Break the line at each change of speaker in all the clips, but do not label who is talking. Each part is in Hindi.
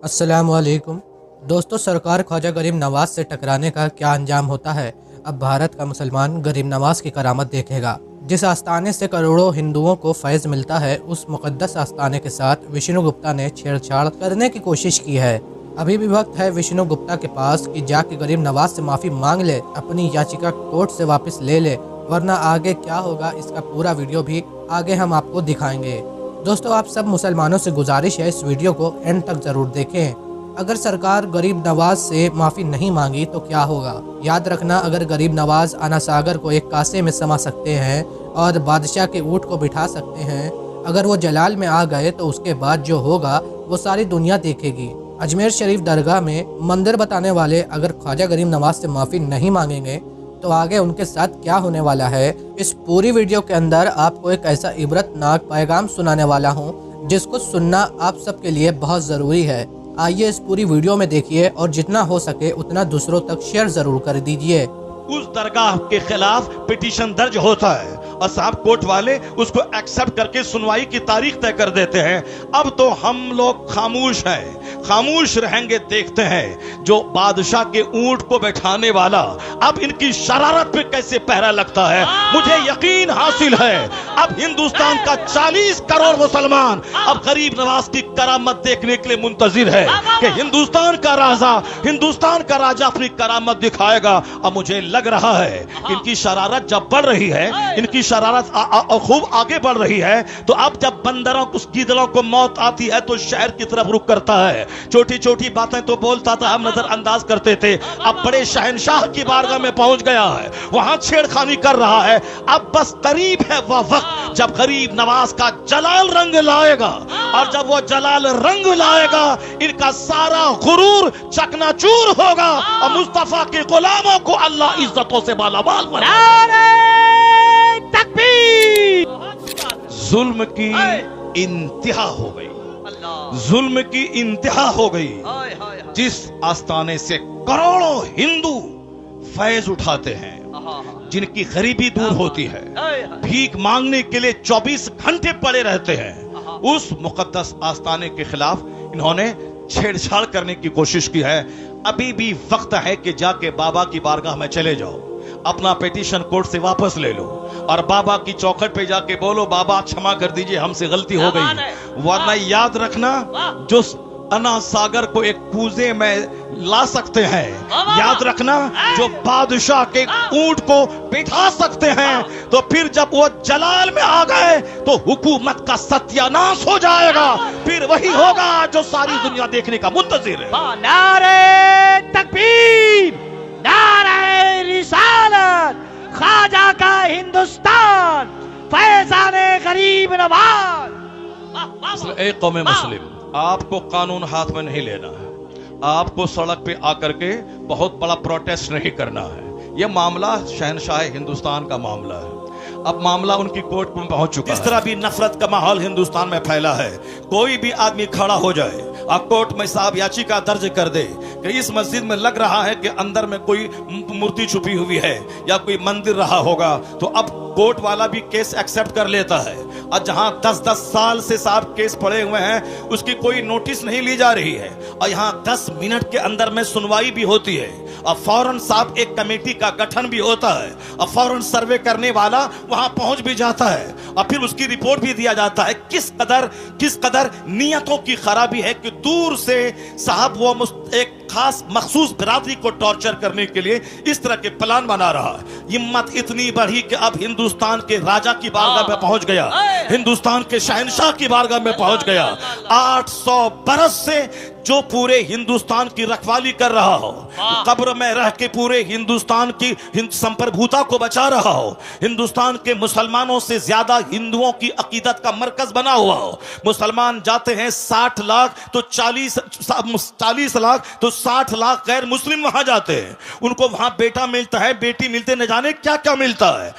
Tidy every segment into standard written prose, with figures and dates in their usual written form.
अस्सलाम वालेकुम दोस्तों, सरकार ख्वाजा गरीब नवाज से टकराने का क्या अंजाम होता है। अब भारत का मुसलमान गरीब नवाज की करामत देखेगा। जिस आस्थाने से करोड़ों हिंदुओं को फैज़ मिलता है, उस मुक़द्दस आस्थाने के साथ विष्णु गुप्ता ने छेड़छाड़ करने की कोशिश की है। अभी भी वक्त है विष्णु गुप्ता के पास कि जाके गरीब नवाज से माफ़ी मांग ले, अपनी याचिका कोर्ट से वापस ले ले, वरना आगे क्या होगा इसका पूरा वीडियो भी आगे हम आपको दिखाएंगे। दोस्तों, आप सब मुसलमानों से गुजारिश है इस वीडियो को एंड तक ज़रूर देखें। अगर सरकार गरीब नवाज से माफ़ी नहीं मांगी तो क्या होगा। याद रखना, अगर गरीब नवाज अना सागर को एक कासे में समा सकते हैं और बादशाह के ऊँट को बिठा सकते हैं, अगर वो जलाल में आ गए तो उसके बाद जो होगा वो सारी दुनिया देखेगी। अजमेर शरीफ दरगाह में मंदिर बताने वाले अगर ख्वाजा गरीब नवाज से माफ़ी नहीं मांगेंगे तो आगे उनके साथ क्या होने वाला है, इस पूरी वीडियो के अंदर आपको एक ऐसा इबरतनाक पैगाम सुनाने वाला हूँ जिसको सुनना आप सबके लिए बहुत ज़रूरी है। आइए इस पूरी वीडियो में देखिए और जितना हो सके उतना दूसरों तक शेयर ज़रूर कर दीजिए।
उस दरगाह के खिलाफ पिटीशन दर्ज होता है और साहब कोर्ट वाले उसको एक्सेप्ट करके सुनवाई की तारीख तय कर देते हैं। अब तो हम लोग खामोश हैं, खामोश रहेंगे। देखते हैं जो बादशाह के ऊंट को बैठाने वाला अब इनकी शरारत पे कैसे पहरा लगता है। मुझे यकीन हासिल है अब हिंदुस्तान का 40 करोड़ मुसलमान अब गरीब नवाज की करामत देखने के लिए मुंतजिर है कि हिंदुस्तान का राजा अपनी करामत दिखाएगा। अब मुझे लग रहा है कि इनकी शरारत जब बढ़ रही है, इनकी शरारत खूब आगे बढ़ रही है, तो अब जब बंदरों को गीदड़ों को मौत आती है तो शहर की तरफ रुख करता है। छोटी छोटी बातें तो बोलता था, हम नजरअंदाज करते थे। अब बड़े शहंशाह की बारगाह में पहुंच गया है, वहां छेड़खानी कर रहा है। अब बस करीब है वह वक्त जब गरीब नवाज का जलाल रंग लाएगा, और जब वो जलाल रंग लाएगा इनका सारा गुरूर चकनाचूर होगा और मुस्तफा के गुलामों को अल्लाह इज्जतों से मालामाल बनाएगा। जुल्म की इंतहा हो गई, जुल्म की इंतहा हो गई। जिस आस्थाने से करोड़ों हिंदू फैज उठाते हैं, जिनकी गरीबी दूर होती है, भीख मांगने के लिए 24 घंटे पड़े रहते हैं, उस मुकद्दस आस्थाने के खिलाफ इन्होंने छेड़छाड़ करने की कोशिश की है। अभी भी वक्त है कि जाके बाबा की बारगाह में चले जाओ, अपना पिटीशन कोर्ट से वापस ले लो और बाबा की चौखट पे जाके बोलो, बाबा क्षमा कर दीजिए, हमसे गलती हो गई। वरना याद रखना, जो अना सागर को एक कूजे में ला सकते हैं, याद रखना जो बादशाह के ऊंट को बिठा सकते हैं, तो फिर जब वो जलाल में आ गए तो हुकूमत का सत्यानाश हो जाएगा। फिर वही होगा जो सारी दुनिया देखने का मुंतजिर है।
नारे तकबीर, नारे रिसालत, ख्वाजा का हिंदुस्तान, फैजाने गरीब नवाज।
एक कौम मुस्लिम, आपको कानून हाथ में नहीं लेना है, आपको सड़क पे आकर के बहुत बड़ा प्रोटेस्ट नहीं करना है। यह मामला शहनशाह हिंदुस्तान का मामला है। अब मामला उनकी कोर्ट में पहुंच चुका है। इस तरह भी नफरत का माहौल हिंदुस्तान में फैला है। कोई भी आदमी खड़ा हो जाए और कोर्ट में साहब याचिका दर्ज कर दे कि इस मस्जिद में लग रहा है कि अंदर में कोई मूर्ति छुपी हुई है या कोई मंदिर रहा होगा, तो अब कोर्ट वाला भी केस एक्सेप्ट कर लेता है। और जहां 10-10 साल से साहब केस पड़े हुए हैं, उसकी कोई नोटिस नहीं ली जा रही है, और यहां 10 मिनट के अंदर में सुनवाई भी होती है, और फौरन साहब एक कमेटी का गठन भी होता है, और फौरन सर्वे करने वाला वहां पहुंच भी जाता है, और फिर उसकी रिपोर्ट भी दिया जाता है। किस कदर नियतों की खराबी है कि दूर से साहब वो एक खास मखसूस बिरादरी को टॉर्चर करने के लिए इस तरह के प्लान बना रहा है। हिम्मत इतनी बढ़ी कि अब हिंदुस्तान के राजा की बारगाह में पहुंच गया, हिंदुस्तान के शहंशाह की बारगाह में पहुंच गया। 800 बरस से जो पूरे हिंदुस्तान की रखवाली कर रहा हो, कब्र में रह के पूरे हिंदुस्तान की संप्रभुता को बचा रहा हो, हिंदुस्तान के मुसलमानों से ज्यादा हिंदुओं की अकीदत का मरकज बना हुआ हो। मुसलमान जाते हैं 60 लाख तो 40 लाख तो 60 लाख गैर मुस्लिम वहां जाते हैं, उनको वहां बेटा मिलता है, बेटी मिलते, न जाने क्या क्या मिलता है।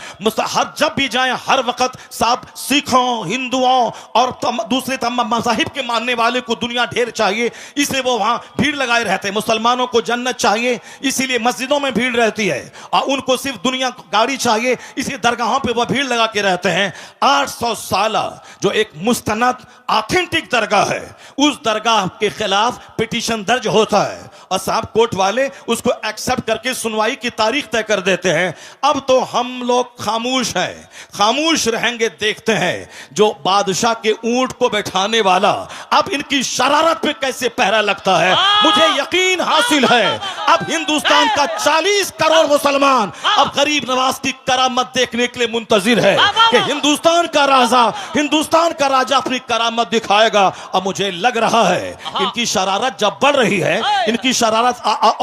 हर जब भी जाएं हर वक्त साहब सिखों, हिंदुओं और दूसरे तमाम मज़ाहिब के मानने वाले को दुनिया ढेर चाहिए। इसलिए वो वहां भीड़ लगाए रहते हैं। मुसलमानों को जन्नत चाहिए, इसीलिए मस्जिदों में भीड़ रहती है, और उनको सिर्फ दुनिया गाड़ी चाहिए, इसलिए दरगाहों पे वो भीड़ लगा के रहते हैं। 800 साल जो एक मुस्तनद ऑथेंटिक दरगाह है, उस दरगाह के खिलाफ पिटीशन दर्ज होता है और साहब कोर्ट वाले उसको एक्सेप्ट करके सुनवाई की तारीख तय कर देते हैं। अब तो हम लोग खामोश हैं, खामोश रहेंगे, देखते हैं जो बादशाह के ऊंट को बैठाने वाला अब इनकी शरारत पे कैसे पहरा लगता है। मुझे यकीन हासिल है अब हिंदुस्तान का 40 करोड़ मुसलमान अब गरीब नवाज की करामत देखने के लिए मुंतजिर है कि हिंदुस्तान का राजा अपनी करामत दिखाएगा। अब मुझे लग रहा है इनकी शरारत जब बढ़ रही है, इनकी शरारत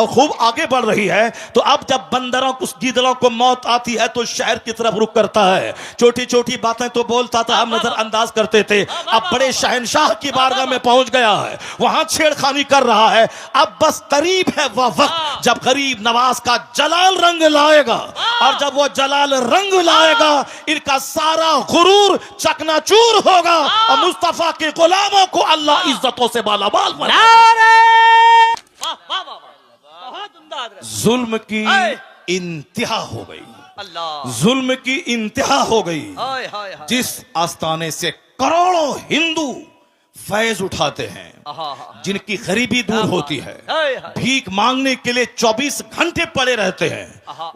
खूब आगे बढ़ रही है, तो अब जब बंदरों को, गीदड़ों को मौत आती है तो शहर की तरफ रुख करता है। छोटी छोटी बातें तो बोलता था, हम नजरअंदाज करते थे, अब बड़े शहंशाह की बारगाह में पहुंच गया है, वहां छेड़खानी कर रहा है। अब बस करीब है वह वक्त जब गरीब नवाज का जलाल रंग लाएगा, और जब वो जलाल रंग लाएगा इनका सारा गुरूर चकनाचूर होगा और मुस्तफा के गुलामों को अल्लाह इज्जतों से मालामाल बनाएगा।
बहुत उम्दा हजरत।
जुल्म की इंतहा हो गई,
अल्लाह,
जुल्म की इंतहा हो गई।
हाय हाय हाय।
जिस आस्थाने से करोड़ों हिंदू फैज उठाते हैं, जिनकी गरीबी दूर होती है,
हाय हाय।
भीख मांगने के लिए 24 घंटे पड़े रहते हैं,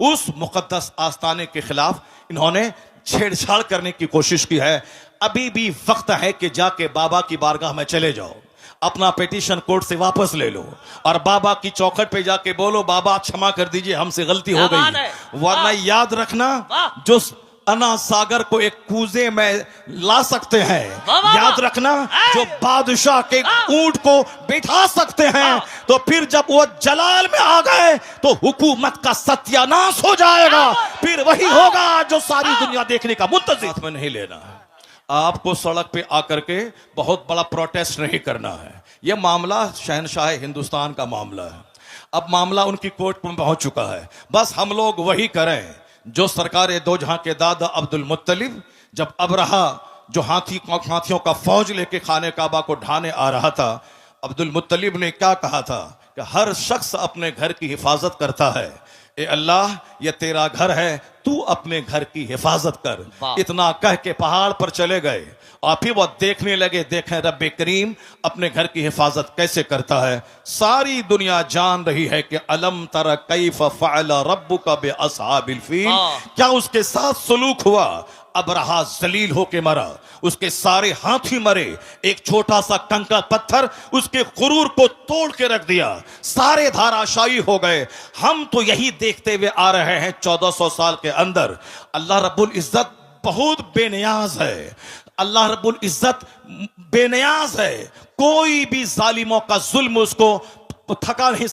उस मुकद्दस आस्थाने के खिलाफ इन्होंने छेड़छाड़ करने की कोशिश की है। अभी भी वक्त है कि जाके बाबा की बारगाह में चले जाओ, अपना पिटीशन कोर्ट से वापस ले लो और बाबा की चौखट पे जाके बोलो, बाबा क्षमा कर दीजिए, हमसे गलती हो गई। वरना याद रखना, जो अना सागर को एक कूजे में ला सकते हैं, याद रखना, जो बादशाह के ऊंट को बिठा सकते हैं, तो फिर जब वो जलाल में आ गए तो हुकूमत का सत्यानाश हो जाएगा। फिर वही होगा जो सारी दुनिया देखने का मुंतज़िर में नहीं लेना है। आपको सड़क पे आकर के बहुत बड़ा प्रोटेस्ट नहीं करना है। यह मामला शहनशाह हिंदुस्तान का मामला है। अब मामला उनकी कोर्ट में पहुंच चुका है। बस हम लोग वही करें जो सरकार दो जहां के दादा अब्दुल मुत्तलिब, जब अबरहा जो हाथियों का फौज लेके खाने काबा को ढाने आ रहा था, अब्दुल मुत्तलिब ने क्या कहा था कि हर शख्स अपने घर की हिफाजत करता है, ए अल्लाह ये तेरा घर है, तू अपने घर की हिफाजत कर। इतना कह के पहाड़ पर चले गए और फिर वो देखने लगे, देखें रब्बे करीम अपने घर की हिफाजत कैसे करता है। सारी दुनिया जान रही है कि अलम तरा कैफ फअल रब्बुका बिअसहाबिल फील, क्या उसके साथ सलूक हुआ। अबरहा जलील होके मरा, उसके सारे हाथी मरे, एक छोटा सा कंकड़ पत्थर उसके गुरूर को तोड़ के रख दिया, सारे धाराशायी हो गए। हम तो यही देखते हुए आ रहे हैं 1400 साल के अंदर। अल्लाह रब्बुल इज्जत बहुत बेनियाज है, अल्लाह रब्बुल इज्जत बेनियाज है, कोई भी जालिमों का जुल्म उसको थका नहीं